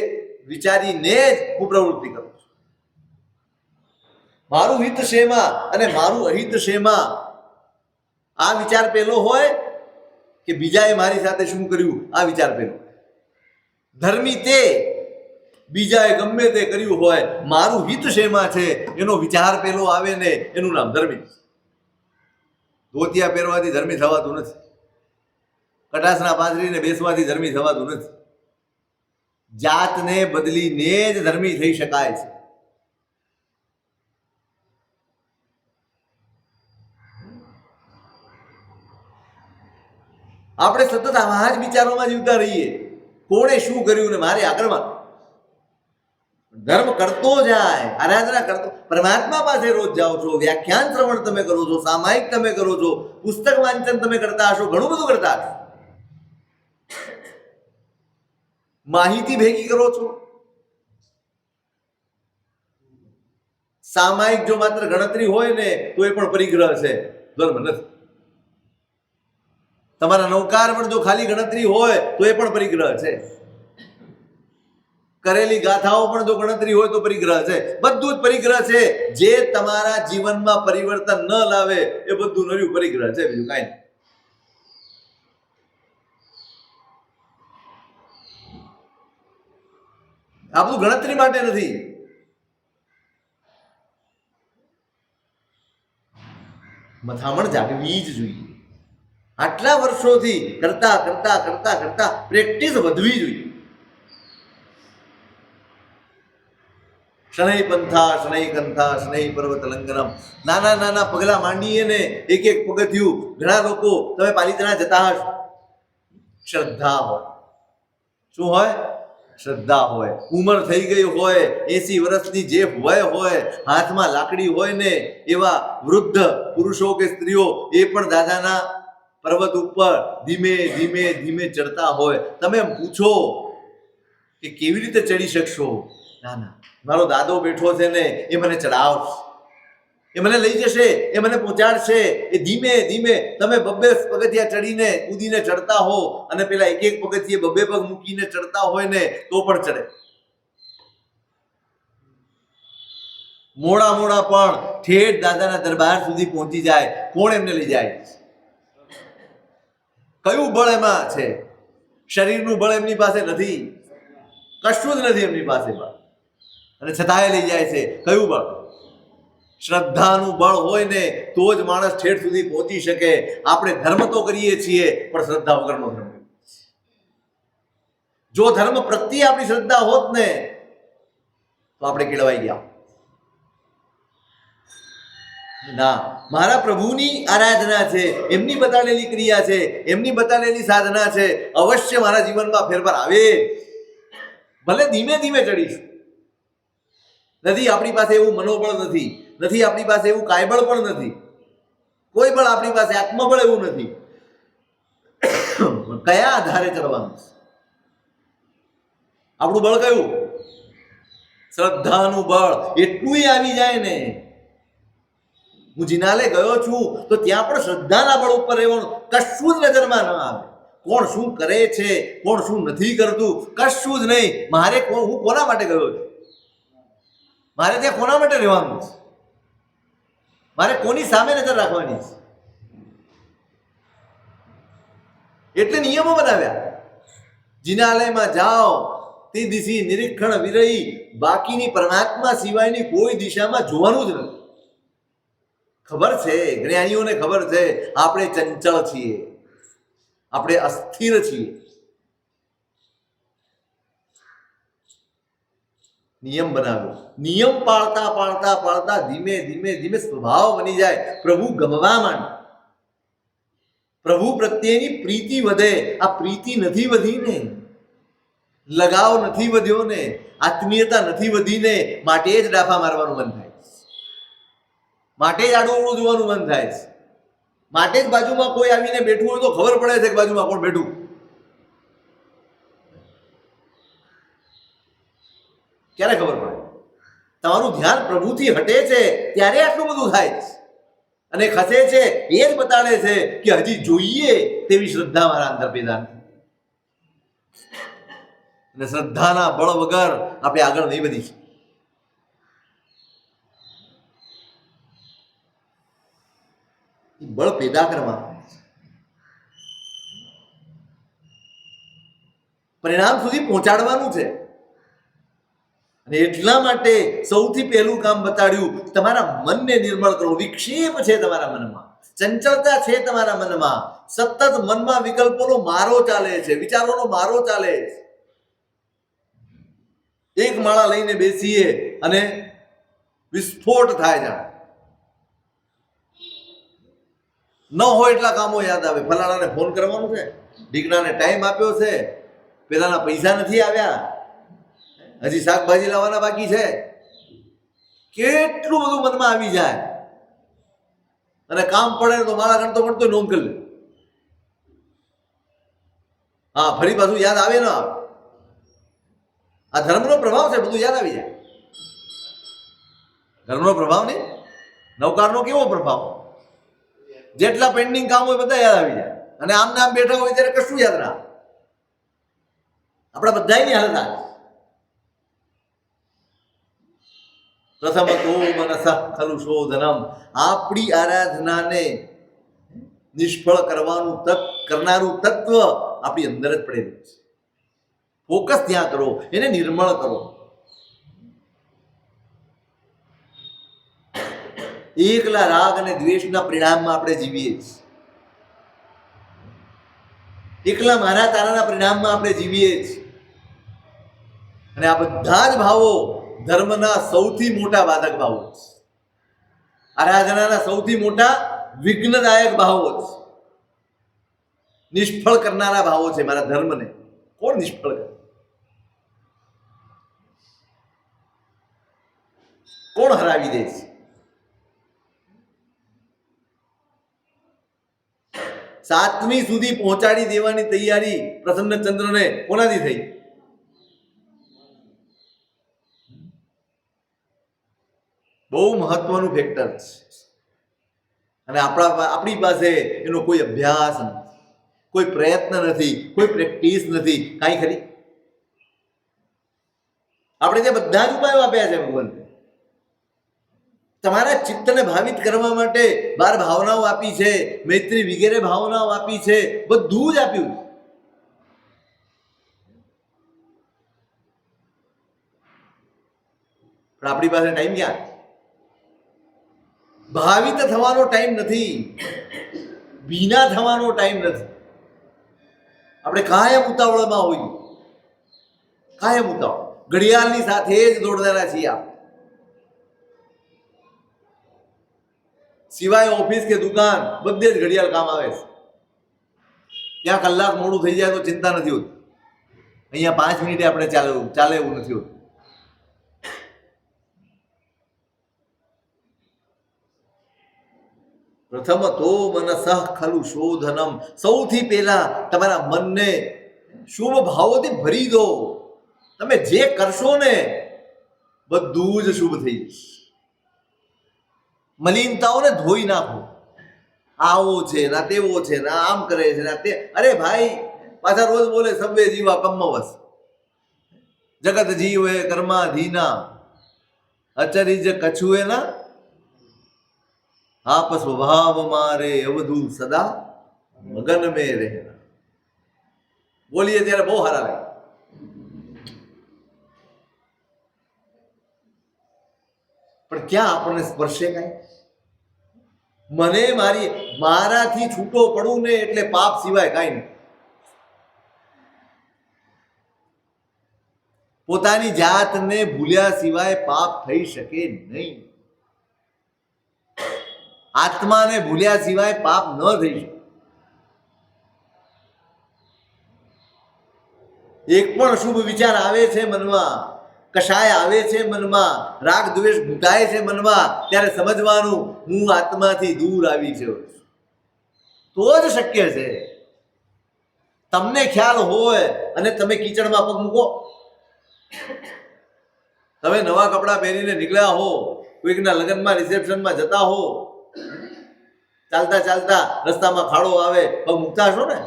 વિચારીને જ હું પ્રવૃત્તિ કરું છું. મારું હિત શેમાં અને મારું અહિત શેમાં, આ વિચાર પહેલો હોય કે બીજાએ મારી સાથે શું કર્યું, આ વિચાર પહેલો. ધર્મી તે બીજાએ ગમે તે કર્યું હોય, મારું હિત શેમાં છે એનો વિચાર પેલો આવે ને, એનું નામ ધર્મી. ધોતિયા પહેરવાથી ધર્મી થવાતું નથી, કટાસના પાથરીને બેસવાથી ધર્મી થવાતું નથી. જાતને બદલીને જ ધર્મી થઈ શકાય છે. આપણે સતત આવા જ વિચારોમાં જીવતા રહીએ, કોણે શું કર્યું ને મારે આગળમાં. ધર્મ કરતો જાય, આરાધના કરતો. પરમાત્મા પાસે રોજ જાઓ છો, વ્યાખ્યાન શ્રવણ તમે કરો છો, સામાયિક તમે કરો છો, પુસ્તક વાંચન તમે કરતા હશો, ઘણું બધું કરતા હશો, માહિતી ભેગી કરો છો. સામાયિક જો માત્ર ગણતરી હોય ને તો એ પણ પરિગ્રહ છે, ધર્મ નથી. તમારા નૌકાર પણ જો ખાલી ગણતરી હોય તો એ પણ પરિગ્રહ છે. કરેલી ગાથાઓ પણ જો ગણતરી હોય તો પરિગ્રહ છે. બધું જ પરિગ્રહ છે. જે તમારા જીવનમાં પરિવર્તન ન લાવે એ બધું નર્યું પરિગ્રહ છે, બીજું કાંઈ નહીં. આ બધું ગણતરી માટે નથી. મથામણ જાગવી જ જોઈએ. આટલા વર્ષોથી કરતા કરતા કરતા કરતા પ્રેક્ટિસ વધવી જોઈએ. શનૈ પંથા શનૈ કંથા શનૈ પર્વત લંઘનમ. નાના નાના પગલા માંડીએ ને એક એક પગથિયું. ઘણા લોકો તમે પાલિતાણા જતા હશો, શ્રદ્ધા હોય. શું હોય? શ્રદ્ધા હોય. ઉંમર થઈ ગઈ હોય, 80 વર્ષની જે વય હોય, હાથમાં લાકડી હોય ને એવા વૃદ્ધ પુરુષો કે સ્ત્રીઓ એ પણ દાદાના પર્વત ઉપર ધીમે ધીમે ધીમે ચડતા હોય. તમે પૂછો કે કેવી રીતે ચડી શકશો? ના ના, મારો દાદો બેઠો છે ને એ મને ચડાવશે, એ મને લઈ જશે, એ મને પહોંચાડશે. એ ધીમે ધીમે તમે 2 પગથિયા ચડીને કૂદીને ચડતા હો અને પેલા એક એક પગથિયે 2 પગ મૂકીને ચડતા હોય ને તો પણ ચડે. મોડા મોડા પણ ઠેઠ દાદાના દરબાર સુધી પહોંચી જાય. કોણ એમને લઈ જાય? કયું બળ એમાં છે? શરીરનું બળ એમની પાસે નથી, કશું જ નથી એમની પાસે, અને છતાંય લઈ જાય છે. કયું બળ? શ્રદ્ધાનું બળ હોય ને તો જ માણસ ઠેઠ સુધી પહોંચી શકે. આપણે ધર્મ તો કરીએ છીએ પણ શ્રદ્ધા વગરનો ધર્મ. જો ધર્મ પ્રત્યે આપણી શ્રદ્ધા હોત ને તો આપણે કેળવાઈ ગયા. ના, મારા પ્રભુની આરાધના છે, એમની બતાડેલી ક્રિયા છે, એમની બતાડેલી સાધના છે, અવશ્ય મારા જીવનમાં ફેરફાર આવે. ભલે ધીમે ધીમે ચડીશું. નથી, આપણી પાસે એવું મનોબળ નથી. નથી, આપણી પાસે એવું કાંઈ બળ પણ નથી, કોઈ બળ આપણી પાસે આત્મબળ એવું નથી. કયા આધારે કરવાનું? આપણું બળ કયું? શ્રદ્ધાનું બળ. એટલું આવી જાય ને, હું જિનાલે ગયો છું તો ત્યાં પણ શ્રદ્ધાના બળ ઉપર રહેવાનું, કશું જ નજરમાં ન આવે. કોણ શું કરે છે, કોણ શું નથી કરતું, કશું જ નહીં. મારે હું કોના માટે ગયો છું? મારે ત્યાં કોના માટે રહેવાનું છે? મારે કોની સામે નજર રાખવાની છે? એટલે નિયમો બનાવ્યા. જિનાલયમાં જાઓ તે દિશી નિરીક્ષણ વિરહી, બાકીની પરમાત્મા સિવાયની કોઈ દિશામાં જોવાનું જ નથી. ખબર છે, જ્ઞાનીઓને ખબર છે, આપણે ચંચળ છીએ, આપણે અસ્થિર છીએ. નિયમ બનાવ્યો. નિયમ પાળતા પાળતા પાળતા ધીમે ધીમે ધીમે સ્વભાવ બની જાય. પ્રભુ ગમવા માંડે, પ્રભુ પ્રત્યેની પ્રીતિ વધે. આ પ્રીતિ નથી વધી ને, લગાવ નથી વધ્યો ને, આત્મીયતા નથી વધી ને, માટે જ ડાફા મારવાનું મન થાય, માટે જ આડું અવળું જોવાનું મન થાય છે, માટે જ બાજુમાં કોઈ આવીને બેઠું હોય તો ખબર પડે છે કે બાજુમાં કોણ બેઠું. ક્યારે ખબર પડે? તમારું ધ્યાન પ્રભુથી હટે છે ત્યારે આટલું બધું થાય છે. અને ખસે છે એ જ બતાડે છે કે હજી જોઈએ તેવી શ્રદ્ધા મારા અંદર પેદા નથી. અને શ્રદ્ધાના બળ વગર આપણે આગળ નહીં વધી શકીએ. બળ પેદા કરવા, પરિણામ સુધી પહોંચાડવાનું છે. અને એટલા માટે સૌથી પહેલું કામ બતાડ્યું, તમારા મનને નિર્મળ કરો. વિક્ષેપ છે તમારા મનમાં, ચંચળતા છે તમારા મનમાં, સતત મનમાં વિકલ્પોનો મારો ચાલે છે, વિચારોનો મારો ચાલે છે. એક માળા લઈને બેસીએ અને વિસ્ફોટ થાય જાણે. ન હોય એટલા કામો યાદ આવે. ફલાણાને ફોન કરવાનો છે, ઢીકણાને ટાઈમ આપ્યો છે, પેલાના પૈસા નથી આવ્યા, હજી શાકભાજી લાવવાના બાકી છે. કેટલું બધું મનમાં આવી જાય. અને કામ પડે તો મારા ગણતો પડતો નોંધ કરી લે. હા, ફરી પાછું યાદ આવે ન આવે. આ ધર્મનો પ્રભાવ છે, બધું યાદ આવી જાય. ધર્મનો પ્રભાવ નહીં, નવકારનો કેવો પ્રભાવ? જેટલા પેન્ડિંગ કામ હોય બધા યાદ આવી જાય. અને આમ નામ બેઠા હોય ત્યારે કશું યાદ ના આવે. આપણા બધાની હાલત આવે. પ્રથમ તો મનસ ખલુ શોધનમ. આપણી આરાધનાને નિષ્ફળ કરનારું તત્વ આપણી અંદર જ પડેલું છે. ફોકસ ત્યાં કરો, એને નિર્મળ કરો. એકલા રાગ અને દ્વેષના પરિણામમાં આપણે જીવીએ છીએ. એકલા મારા તારાના પરિણામમાં આપણે જીવીએ છીએ. અને આ બધા જ ભાવો ધર્મના સૌથી મોટા બાધક ભાવો છે. આરાધનાના સૌથી મોટા વિઘ્નદાયક ભાવો છે. નિષ્ફળ કરનારા ભાવો છે મારા ધર્મને. કોણ નિષ્ફળ કરે? કોણ હરાવી દે છે? સાતમી સુધી પહોંચાડી દેવાની તૈયારી પ્રસન્નચંદ્રને કોનાથી થઈ? બહુ મહત્વનું ફેક્ટર છે. અને આપણી પાસે એનો કોઈ અભ્યાસ નથી, કોઈ પ્રયત્ન નથી, કોઈ પ્રેક્ટિસ નથી. કાંઈ ખરી? આપણે તે બધા જ ઉપાયો આપ્યા છે ભગવાન. તમારા ચિત્તને ભાવિત કરવા માટે 12 ભાવનાઓ આપી છે, મૈત્રી વગેરે ભાવનાઓ આપી છે, બધું જ આપ્યું. પણ આપણી પાસે ટાઈમ ક્યાં? ભાવિત થવાનો ટાઈમ નથી, ભીના થવાનો ટાઈમ નથી. આપણે કાયમ ઉતાવળમાં હોઈએ, કાયમ ઉતાવળ. ઘડિયાળની સાથે જ દોડનારા છીએ આપણે. સિવાય ઓફિસ કે દુકાન બધે જ ઘડિયાળ કામ આવે છે. ત્યાં કલાક મોડું થઈ જાય તો ચિંતા નથી હોતી. અહીંયા 5 મિનિટે આપણે ચાલે એવું નથી હોતું. પ્રથમ તો મનસઃ ખલુ શોધનમ, સૌથી પહેલા તમારા મનને શુભ ભાવોથી ભરી દો. તમે જે કરશો ને બધું જ શુભ થઈ જશે. મલિનતાઓને ધોઈ નાખો. આવો છે ના તેવો છે ના આમ કરે છે ના તે. અરે ભાઈ, પાછા રોજ બોલે સબ્બે જીવા કમ્મવસ, જગત જીવે કર્માધીના, અચરીજ કછુએ ના, આપ સ્વભાવ મારે અવધુ સદા મગન મેં રહેના. બોલીએ ત્યારે બહુ સારા લાગે. પણ ક્યાં આપણને સ્પર્શે કાંઈ? મને મારાથી છૂટો પડવું ને એટલે પાપ સિવાય કાંઈ નહીં. પોતાની જાતને ભૂલ્યા સિવાય પાપ થઈ શકે નહીં. આત્માને ભૂલ્યા સિવાય પાપ ન થઈ શકે. એક પણ શુભ વિચાર આવે છે મનમાં, કશાય આવે છે મનમાં, રાગ દ્વેષ ઘૂંટાય છે મનમાં, ત્યારે સમજવાનું હું આત્માથી દૂર આવી છું. તો જ શક્ય છે. તમને ખ્યાલ હોય અને તમે કીચડમાં પગ મૂકો, તમે નવા કપડાં પહેરીને નીકળ્યા હો, કોઈકના લગ્નમાં રિસેપ્શનમાં જતા હો, ચાલતા ચાલતા રસ્તામાં ખાડો આવે, પગ મૂકતા હશો ને?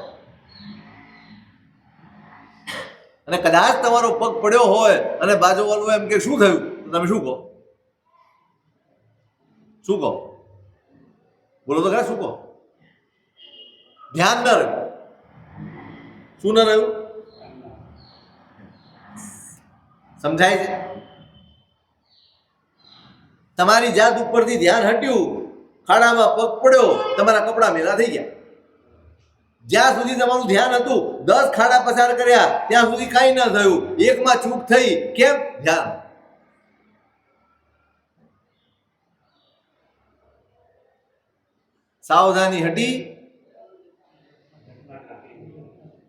અને કદાચ તમારો પગ પડ્યો હોય અને બાજુવાળું એમ કે શું થયું, તો તમે શું કહો? શું કહો? બોલો તો ખરા, શું કહો? ધ્યાન ન રહ્યું. શું ન રહ્યું? સમજાય છે? તમારી જાત ઉપરથી ધ્યાન હટ્યું, ખાડામાં પગ પડ્યો, તમારા કપડા મેલા થઈ ગયા. જ્યાં સુધી તમારું ધ્યાન હતું 10 ખાડા પસાર કર્યા, ત્યાં સુધી કાંઈ ન થયું. એકમાં ચૂક થઈ. કેમ? ધ્યાન. સાવધાની હટી,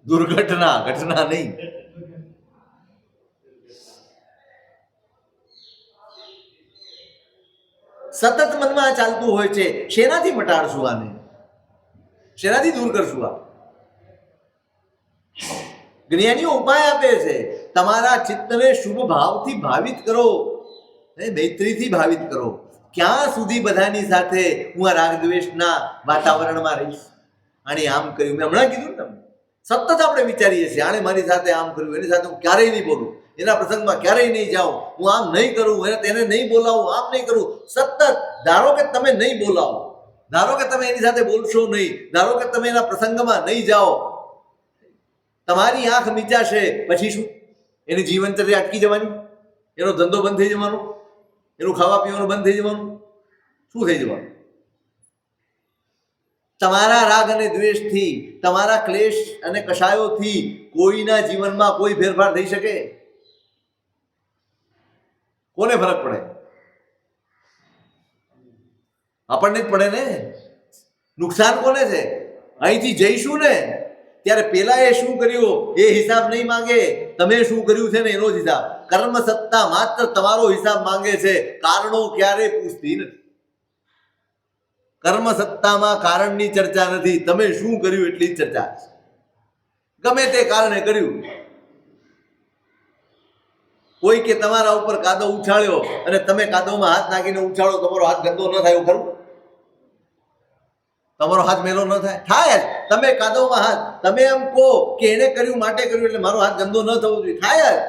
દુર્ઘટના ઘટના નહીં. સતત મનમાં ચાલતું હોય છે. શેનાથી મટાડશું આને? શેનાથી દૂર કરશું? આ જ્ઞાનીઓ ઉપાય આપે છે. તમારા ચિત્તને શુભ ભાવથી ભાવિત કરો, મૈત્રીથી ભાવિત કરો. ક્યાં સુધી બધાની સાથે હું આ રાગ દ્વેષના વાતાવરણમાં રહીશ? આણે આમ કર્યું, મેં હમણાં કીધું ને તમને. સતત આપણે વિચારીએ છીએ આણે મારી સાથે આમ કર્યું, એની સાથે હું ક્યારેય નહીં બોલું, એના પ્રસંગમાં ક્યારેય નહીં જાઉં, હું આમ નહીં કરું, તેને નહીં બોલાવું, આમ નહીં કરું. સતત ધારો કે તમે નહીં બોલાવો, ધારો કે તમે એની સાથે બોલશો નહીં, ધારો કે તમે એના પ્રસંગમાં નહીં જાઓ, તમારી આંખ મીચાશે. પછી શું? એની જીવનચર્યા અટકી જવાની, એનો ધંધો બંધ થઈ જવાનો, એનું ખાવા પીવાનું બંધ થઈ જવાનું. શું થઈ જવાનું? તમારા રાગ અને દ્વેષથી, તમારા ક્લેશ અને કશાયોથી કોઈના જીવનમાં કોઈ ફેરફાર થઈ શકે? કોને ફરક પડે? આપણને જ પડે ને. નુકસાન કોને છે? અહીંથી જઈશું ને ત્યારે પેલા એ શું કર્યું એ હિસાબ નહીં માંગે, તમે શું કર્યું છે ને એનો જ હિસાબ. કર્મ સત્તા માત્ર તમારો હિસાબ માંગે છે, કારણો ક્યારેય પૂછતી નથી. કર્મ સત્તામાં કારણની ચર્ચા નથી, તમે શું કર્યું એટલી જ ચર્ચા છે. ગમે તે કારણે કર્યું. કોઈ કે તમારા ઉપર કાદવ ઉછાળ્યો અને તમે કાદવમાં હાથ નાખીને ઉછાળો, તમારો હાથ ગંદો ન થાય એવું ખરું? તમારો હાથ મેલો ન થાય? થાય જ. તમે કાદવમાં હાથ, તમે એમ કહો કે એને કર્યું માટે કર્યું એટલે મારો હાથ ગંદો ન થવો જોઈએ, થાય જ.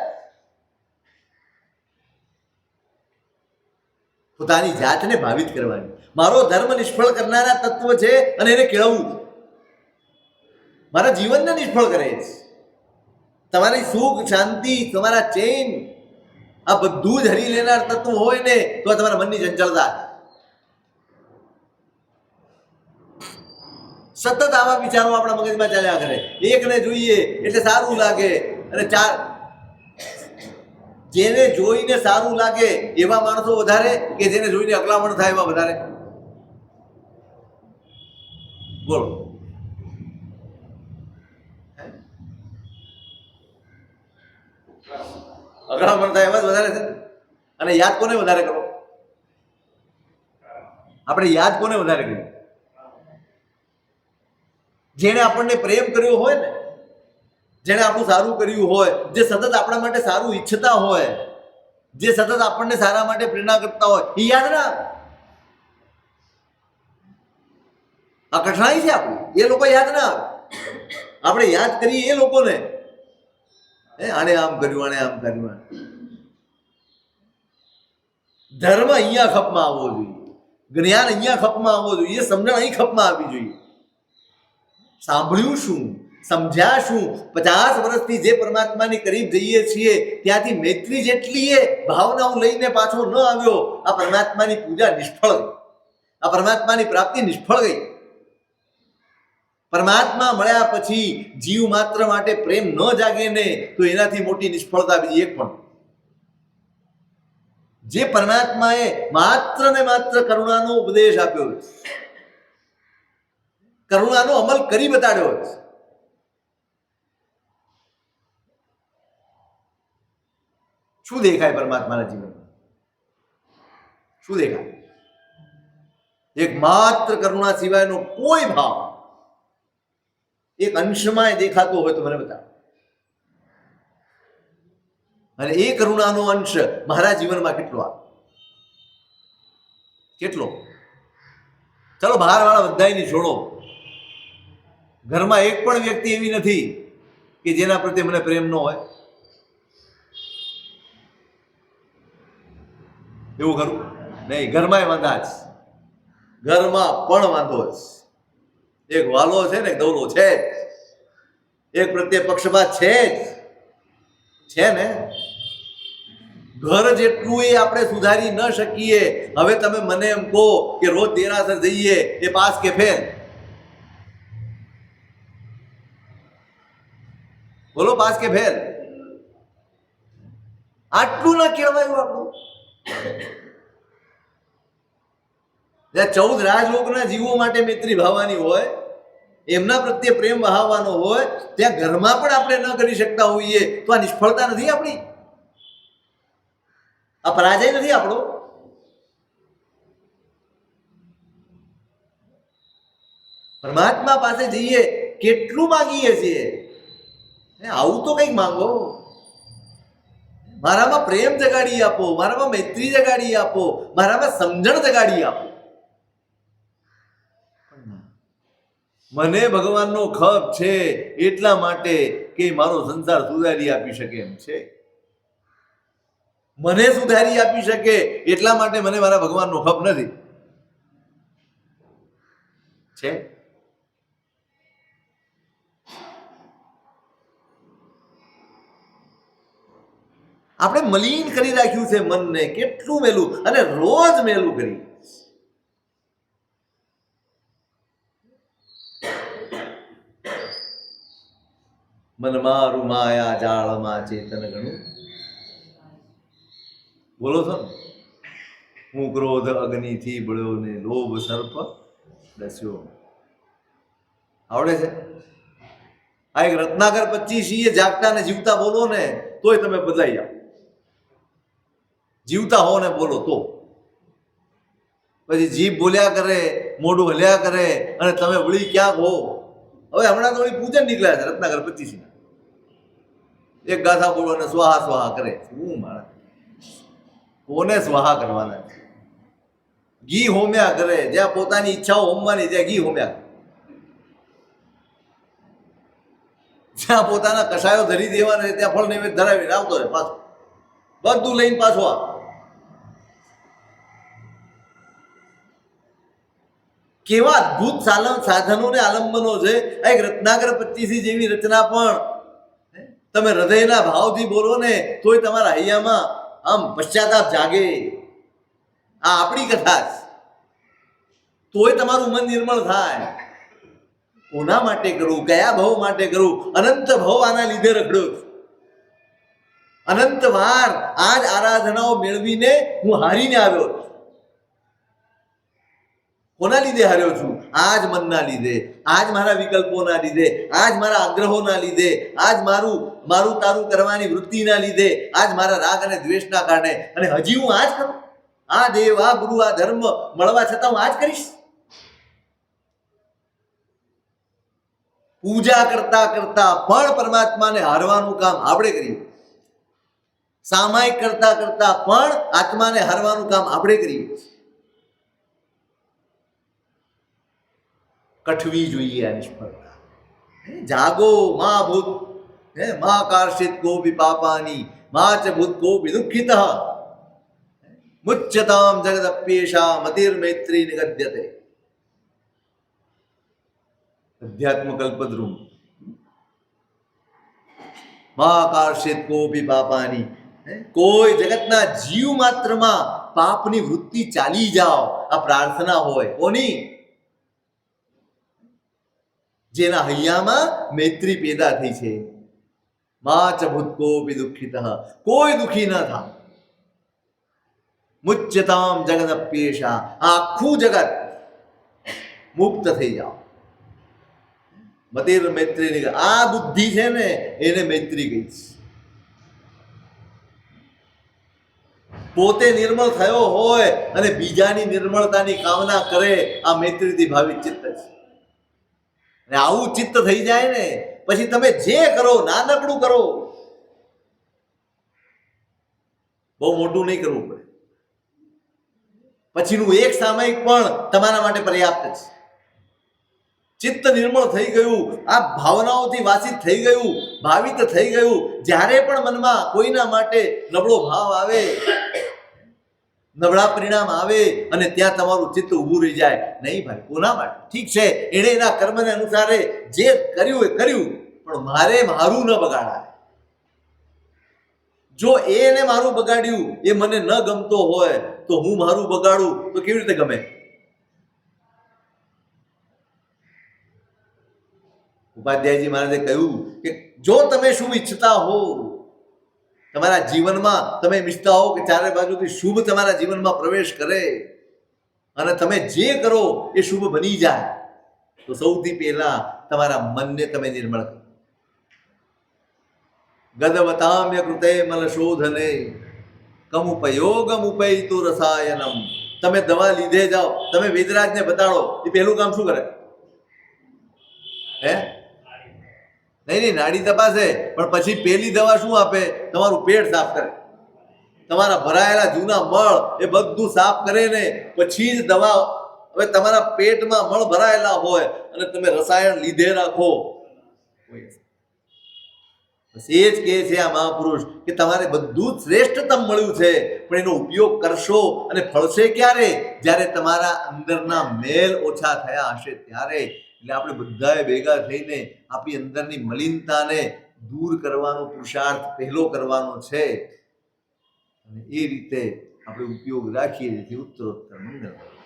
પોતાની જાતને ભાવિત કરવાની. મારો ધર્મ નિષ્ફળ કરનારા તત્વ છે અને એને કેળવવું છે. મારા જીવનને નિષ્ફળ કરે છે. તમારી સુખ શાંતિ, તમારા ચેન, આ બધું જ હરી લેનાર તત્વ હોય ને તો તમારા મનની ચંચળતા. સતત આવા વિચારો આપણા મગજમાં ચાલ્યા કરે. એકને જોઈએ એટલે સારું લાગે, અને જેને જોઈને સારું લાગે એવા માણસો વધારે કે જેને જોઈને અકળામણ થાય એવા વધારે? બોલો. અકળામણ થાય એવા જ વધારે છે. અને યાદ કોને વધારે કરો? આપણે યાદ કોને વધારે કરીએ? જેણે આપણને પ્રેમ કર્યો હોય ને, જેણે આપણું સારું કર્યું હોય, જે સતત આપણા માટે સારું ઈચ્છતા હોય, જે સતત આપણને સારા માટે પ્રેરણા કરતા હોય, એ યાદ ના આવે. આ કઠણાઈ છે આપણી. એ લોકો યાદ ના આવે. આપણે યાદ કરીએ એ લોકોને, આને આમ કર્યું, આને આમ કર્યું. ધર્મ અહીંયા ખપમાં આવવો જોઈએ, જ્ઞાન અહીંયા ખપમાં આવવો જોઈએ, સમજણ અહીં ખપમાં આવવી જોઈએ. સાંભળ્યું શું, સમજ્યા શું? 50 વર્ષથી જે પરમાત્માની કરીબ જઈએ છીએ ત્યાંથી મૈત્રી જેટલી એ ભાવનાઓ લઈને પાછો ન આવ્યો, આ પરમાત્માની પૂજા નિષ્ફળ ગઈ, આ પરમાત્માની પ્રાપ્તિ નિષ્ફળ ગઈ. પરમાત્મા મળ્યા પછી જીવ માત્ર માટે પ્રેમ ન જાગે ને, તો એનાથી મોટી નિષ્ફળતા બીજી એક પણ. જે પરમાત્માએ માત્ર ને માત્ર કરુણાનો ઉપદેશ આપ્યો છે, કરુણાનો અમલ કરી બતાડ્યો છે. શું દેખાય પરમાત્માના જીવનમાં? શું દેખાય? એક માત્ર કરુણા સિવાયનો કોઈ ભાવ એક અંશમાં દેખાતો હોય તો મને બતાવો. અને એ કરુણાનો અંશ મારા જીવનમાં કેટલો આવે? કેટલો? ચલો બહાર વાળા બધાયની છોડો, ઘરમાં એક પણ વ્યક્તિ એવી નથી કે જેના પ્રત્યે મને પ્રેમ ન હોય. એવું ખરું? નહીં. ઘરમાં વાંધા જ, ઘરમાં પણ વાંધો જ. એક વાલો છે ને, એક દવલો છે, એક પ્રત્યે પક્ષપાત છે ને. ઘર જેટલું એ આપણે સુધારી ન શકીએ. હવે તમે મને એમ કહો કે રોજ દેરાસર જઈએ, એ પાસ કે ફેલ? બોલો, પાસ કે ફેલ? આટલું ના કેળવાયું આપણું? 14 રાજલોકના જીવો માટે મૈત્રી ભાવવાની હોય, એમના પ્રત્યે પ્રેમ વહાવવાનો હોય, ત્યાં ઘરમાં પણ આપણે ન કરી શકતા હોઈએ તો આ નિષ્ફળતા નથી આપણી? આ પરાજય નથી આપણો? પરમાત્મા પાસે જઈએ કેટલું માંગીએ છીએ, આવું તો કંઈક માંગો. મારામાં પ્રેમ જગાડી આપો, મારામાં મૈત્રી જગાડી આપો, મારામાં સમજણ જગાડી આપો. મને ભગવાનનો ખપ છે એટલા માટે કે મારો સંસાર સુધારી આપી શકે એમ છે, મને સુધારી આપી શકે એટલા માટે મને મારા ભગવાનનો ખપ નથી. છે આપણે મલિન કરી રાખ્યું છે મનને, કેટલું મેલું, અને રોજ મેલું કરી. મન મારું માયા જાળમાં ચેતન ગણું. બોલો છો ને, હું ક્રોધ અગ્નિથી બળ્યો ને લોભ સર્પ દસ્યો. આવડે છે? આ એક રત્નાકર 25 જાગતા ને જીવતા બોલો ને તોય તમે બદલાઈ જાઓ. જીવતા હો ને બોલો તો. પછી જીભ બોલ્યા કરે, મોઢું હલ્યા કરે, અને તમે વળી ક્યાંક હો. હવે હમણાં તો પૂજન નીકળ્યા છે રત્નાકર 25. એક ગાથા બોલો ને સ્વાહા સ્વાહા કરે. શું મારા કોને સ્વાહા કરવાના? ઘી હોમ્યા કરે, જ્યાં પોતાની ઈચ્છાઓ હોમવાની ત્યાં ઘી હોમ્યા કરે, જ્યાં પોતાના કષાયો ધરી દેવાના ત્યાં ફળ નૈવેદ્ય ધરાવીને આવતો રહે પાછો, બધું લઈને પાછો આ. કેવા અદભુત સાધનો ને આલંબનો છે. એક રત્નાકર 25 જેવી રચના પણ તમે હૃદયના ભાવથી બોલો ને તોય તમારા હૈયામાં આમ પશ્ચાતાપ જાગે. આ આપણી કથા છે, તોય તમારું મન નિર્મળ થાય. કોના માટે કરું? કયા ભાવ માટે કરું? અનંત ભાવ આના લીધે રખડ્યો છું. અનંત વાર આજ આરાધનાઓ મેળવીને હું હારીને આવ્યો છું. કોના લીધે હાર્યો છું? આજ મનના લીધે, આજ મારા વિકલ્પોના લીધે, આજ મારા આગ્રહોના લીધે, આજ મારું તારું કરવાની વૃત્તિના લીધે, આજ મારા રાગ અને દ્વેષના કારણે. અને હજી હું આજ કરું? આ દેવ, આ ગુરુ, આ ધર્મ મળવા છતાં હું આજ કરીશ? પૂજા કરતા કરતા પણ પરમાત્માને હારવાનું કામ આપણે કરીએ, સામાયિક કરતા કરતા પણ આત્માને હારવાનું કામ આપણે કરીએ. કઠવી જોઈએ આ નિષ્ફળતા. જાગો મા ભૂત મા કાર્ષિત કોપી પાપાની મા ચ ભૂત કોપી દુઃખિત મુચ્યતામ જગદપ્યેષા મતિર્મૈત્રી નિગદ્યતે. અધ્યાત્મ કલ્પદ્રુમ. મા કાર્ષિત કોપી પાપાની, કોઈ જગતના જીવ માત્રમાં પાપની વૃત્તિ ચાલી જાઓ, આ પ્રાર્થના હોય કોની? જેના હૈયામાં મૈત્રી પેદા થઈ છે. મા ચ ભૂત કોપી દુઃખિત, કોઈ દુઃખી ન થાય. મુચ્યતામ જગદપ્યેષા, આખું જગત મુક્ત થઈ જાઓ. મતિર મૈત્રી, આ બુદ્ધિ છે ને એને મૈત્રી કહી છે. પોતે નિર્મળ થયો હોય અને બીજાની નિર્મળતાની કામના કરે, આ મૈત્રીથી ભાવિત ચિત્ત છે. અને આવું ચિત્ત થઈ જાય ને પછી તમે જે કરો નાનકડું કરો, બહુ મોટું નહીં કરવું પડે. પછીનું એક સામયિક પણ તમારા માટે પર્યાપ્ત છે. ચિત્ત નિર્મળ થઈ ગયું, આ ભાવનાઓથી વાસિત થઈ ગયું, ભાવિત થઈ ગયું. જ્યારે પણ મનમાં કોઈના માટે નબળો ભાવ આવે, નબળા પરિણામ આવે અને ત્યાં તમારું ચિત્ત ઊભું રહી જાય, નહીં ભાઈ કોના માટે? ઠીક છે, એણે એના કર્મને અનુસારે જે કર્યું એ કર્યું, પણ મારે મારું ન બગાડાય. જો એને મારું બગાડ્યું એ મને ન ગમતો હોય તો હું મારું બગાડું તો કેવી રીતે ગમે? ઉપાધ્યાયજી મહારાજે કહ્યું કે જો તમે શુભ ઈચ્છતા હો, તમારા જીવનમાં તમે ઈચ્છતા હો કે ચારે બાજુથી શુભ તમારા જીવનમાં પ્રવેશ કરે અને તમે જે કરો એ શુભ બની જાય, તો સૌથી પહેલા તમારા મનને તમે નિર્મળ કરો. ગદવતામ્ય કૃતે મલ શોધને કમુપયોગમ ઉપૈતુ રસાયનમ. તમે દવા લીધે જાઓ, તમે વેદરાજને બતાડો, એ પહેલું કામ શું કરે? નહીં, નાડી તપાસે, પણ પછી પેલી દવા શું આપે? તમારું પેટ સાફ કરે, તમારા ભરાયેલા જૂના મળ એ બધું સાફ કરે ને પછી જ દવા. હવે તમારા પેટમાં મળ ભરાયેલા હોય અને તમે રસાયણ લીધે રાખો, એ જ કહે છે આ મહાપુરુષ કે તમારે બધું જ શ્રેષ્ઠતમ મળ્યું છે, પણ એનો ઉપયોગ કરશો અને ફળશે ક્યારે? જ્યારે તમારા અંદરના મેલ ઓછા થયા હશે ત્યારે. એટલે આપણે બધાએ ભેગા થઈને આપણી અંદરની મલિનતાને દૂર કરવાનો પુરુષાર્થ પહેલો કરવાનો છે અને એ રીતે આપણે ઉપયોગ રાખીએ જેથી ઉત્તરોત્તર મંગળ.